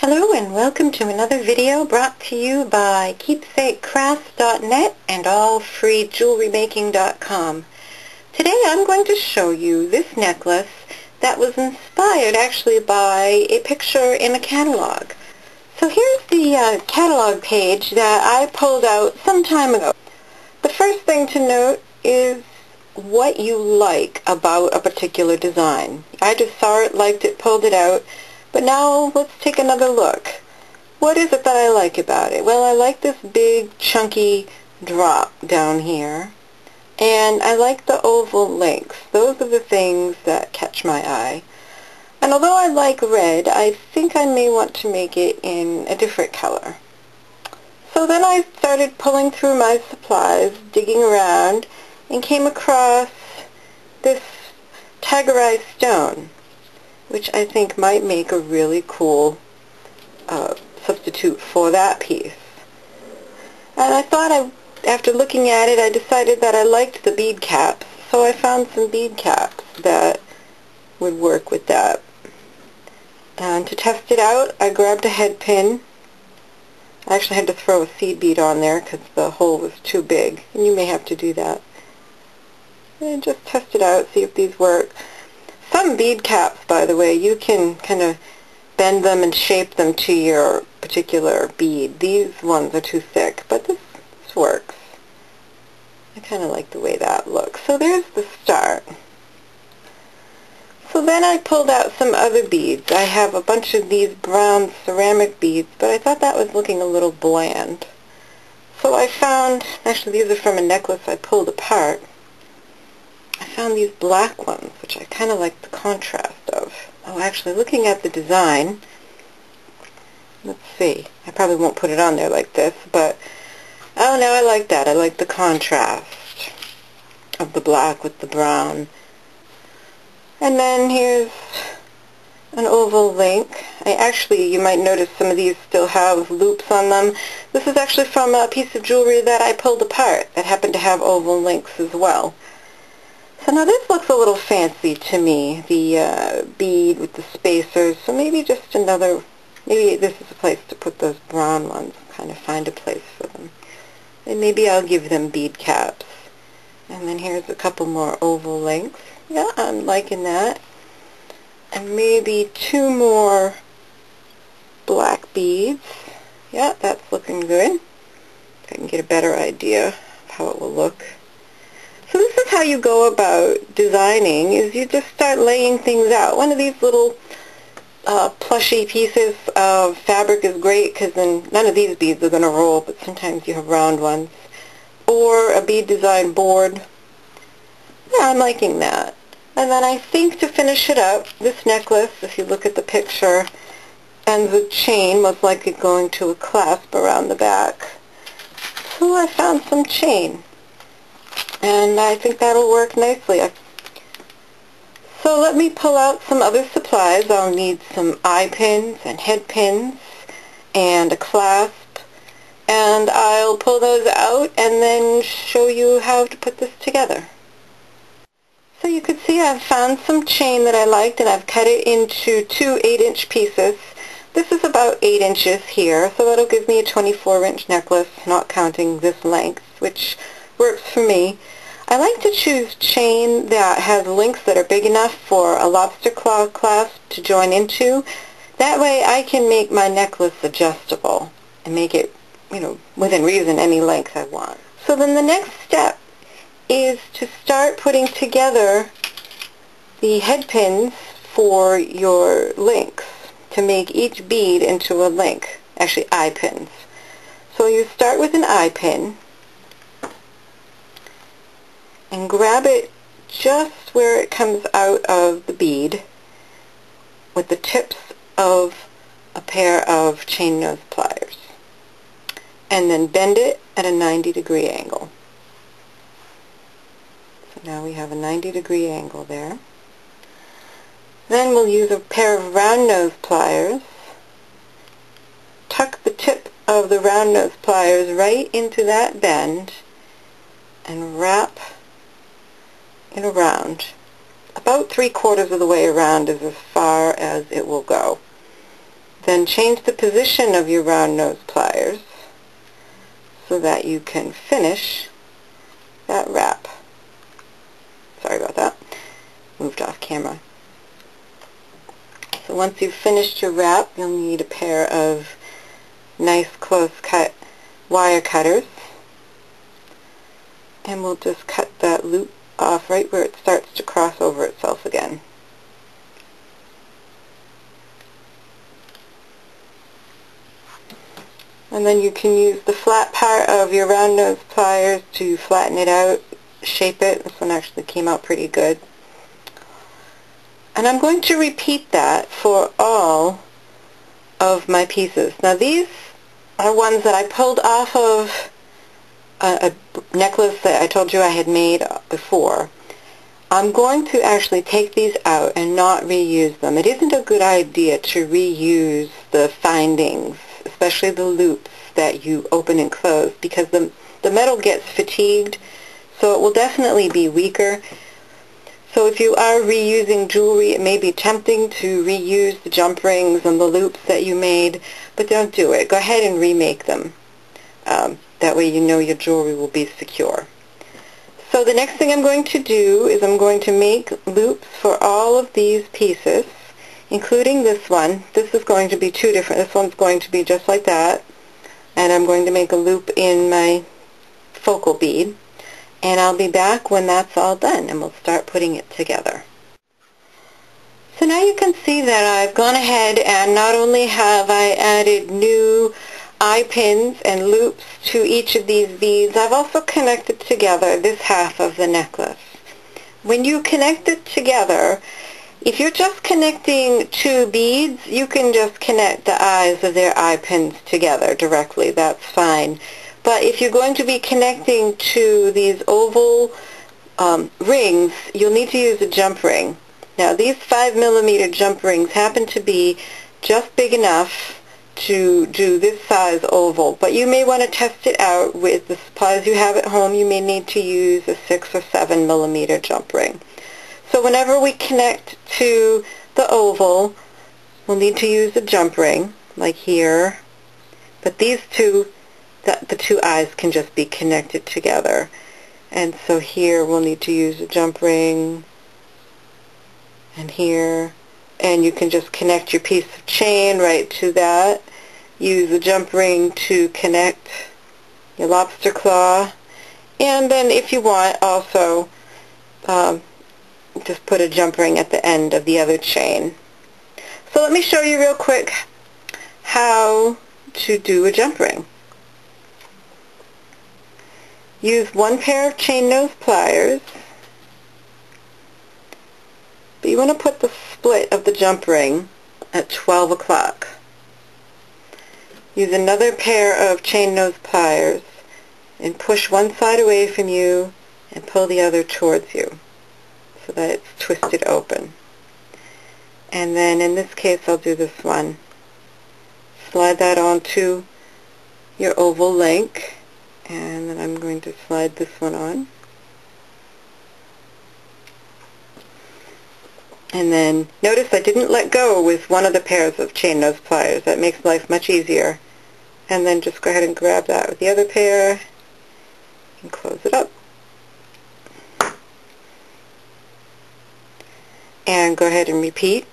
Hello and welcome to another video brought to you by KeepsakeCrafts.net and AllFreeJewelryMaking.com. Today I'm going to show you this necklace that was inspired actually by a picture in a catalog. So here's the catalog page that I pulled out some time ago. The first thing to note is what you like about a particular design. I just saw it, liked it, pulled it out. But now let's take another look. What is it that I like about it? Well, I like this big chunky drop down here. And I like the oval links. Those are the things that catch my eye. And although I like red, I think I may want to make it in a different color. So then I started pulling through my supplies, digging around, and came across this tigerized stone, which I think might make a really cool substitute for that piece. And I thought, after looking at it, I decided that I liked the bead caps, so I found some bead caps that would work with that. And to test it out, I grabbed a head pin. I actually had to throw a seed bead on there because the hole was too big, and you may have to do that. And just test it out, see if these work. Some bead caps, by the way, you can kind of bend them and shape them to your particular bead. These ones are too thick, but this works. I kind of like the way that looks. So there's the start. So then I pulled out some other beads. I have a bunch of these brown ceramic beads, but I thought that was looking a little bland. So I found, actually these are from a necklace I pulled apart. I found these black ones, which I kind of like the contrast of. Oh, actually, looking at the design, let's see. I probably won't put it on there like this, but, oh no, I like that. I like the contrast of the black with the brown. And then here's an oval link. You might notice some of these still have loops on them. This is actually from a piece of jewelry that I pulled apart that happened to have oval links as well. So now this looks a little fancy to me, the bead with the spacers, so maybe just another, maybe this is a place to put those brown ones, kind of find a place for them. And maybe I'll give them bead caps. And then here's a couple more oval links. Yeah, I'm liking that. And maybe two more black beads. Yeah, that's looking good. I can get a better idea of how it will look. So this is how you go about designing, is you just start laying things out. One of these little plushy pieces of fabric is great because then none of these beads are going to roll, but sometimes you have round ones. Or a bead design board. Yeah, I'm liking that. And then I think to finish it up, this necklace, if you look at the picture, ends with chain, most likely going to a clasp around the back. So I found some chain. And I think that'll work nicely. So let me pull out some other supplies. I'll need some eye pins and head pins and a clasp. And I'll pull those out and then show you how to put this together. So you can see I've found some chain that I liked and I've cut it into two 8-inch pieces. This is about 8 inches here, so that'll give me a 24-inch necklace, not counting this length, which works for me. I like to choose chain that has links that are big enough for a lobster claw clasp to join into. That way I can make my necklace adjustable and make it, within reason, any length I want. So then the next step is to start putting together the head pins for your links to make each bead into a link, actually eye pins. So you start with an eye pin and grab it just where it comes out of the bead with the tips of a pair of chain nose pliers. And then bend it at a 90-degree angle. So now we have a 90-degree angle there. Then we'll use a pair of round nose pliers. Tuck the tip of the round nose pliers right into that bend and wrap it around. About 3/4 of the way around is as far as it will go. Then change the position of your round nose pliers so that you can finish that wrap. Sorry about that. Moved off camera. So once you've finished your wrap, you'll need a pair of nice close cut wire cutters. And we'll just cut that loop off right where it starts to cross over itself again. And then you can use the flat part of your round nose pliers to flatten it out, shape it. This one actually came out pretty good. And I'm going to repeat that for all of my pieces. Now these are ones that I pulled off of a necklace that I told you I had made before. I'm going to actually take these out and not reuse them. It isn't a good idea to reuse the findings, especially the loops that you open and close, because the metal gets fatigued, so it will definitely be weaker. So if you are reusing jewelry, it may be tempting to reuse the jump rings and the loops that you made, but don't do it. Go ahead and remake them. That way you know your jewelry will be secure. So the next thing I'm going to do is I'm going to make loops for all of these pieces, including this one. This is going to be two different. This one's going to be just like that, and I'm going to make a loop in my focal bead, and I'll be back when that's all done, and we'll start putting it together. So now you can see that I've gone ahead and not only have I added new eye pins and loops to each of these beads, I've also connected together this half of the necklace. When you connect it together, if you're just connecting two beads, you can just connect the eyes of their eye pins together directly. That's fine. But if you're going to be connecting to these oval rings, you'll need to use a jump ring. Now these 5mm jump rings happen to be just big enough to do this size oval, but you may want to test it out with the supplies you have at home. You may need to use a 6 or 7mm jump ring. So whenever we connect to the oval, we'll need to use a jump ring, like here. But these two, the two eyes can just be connected together. And so here we'll need to use a jump ring, and here. And you can just connect your piece of chain right to that. Use a jump ring to connect your lobster claw. And then if you want, also just put a jump ring at the end of the other chain. So let me show you real quick how to do a jump ring. Use one pair of chain nose pliers, but you want to put the split of the jump ring at 12 o'clock. Use another pair of chain nose pliers and push one side away from you and pull the other towards you so that it's twisted open. And then in this case I'll do this one. Slide that onto your oval link, and then I'm going to slide this one on. And then notice I didn't let go with one of the pairs of chain nose pliers. That makes life much easier. And then just go ahead and grab that with the other pair and close it up. And go ahead and repeat.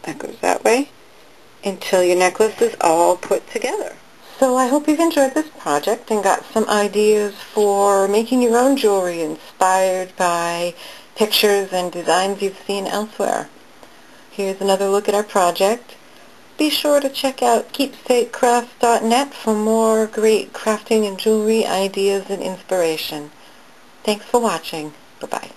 That goes that way until your necklace is all put together. So I hope you've enjoyed this project and got some ideas for making your own jewelry inspired by pictures and designs you've seen elsewhere. Here's another look at our project. Be sure to check out keepsakecrafts.net for more great crafting and jewelry ideas and inspiration. Thanks for watching. Bye-bye.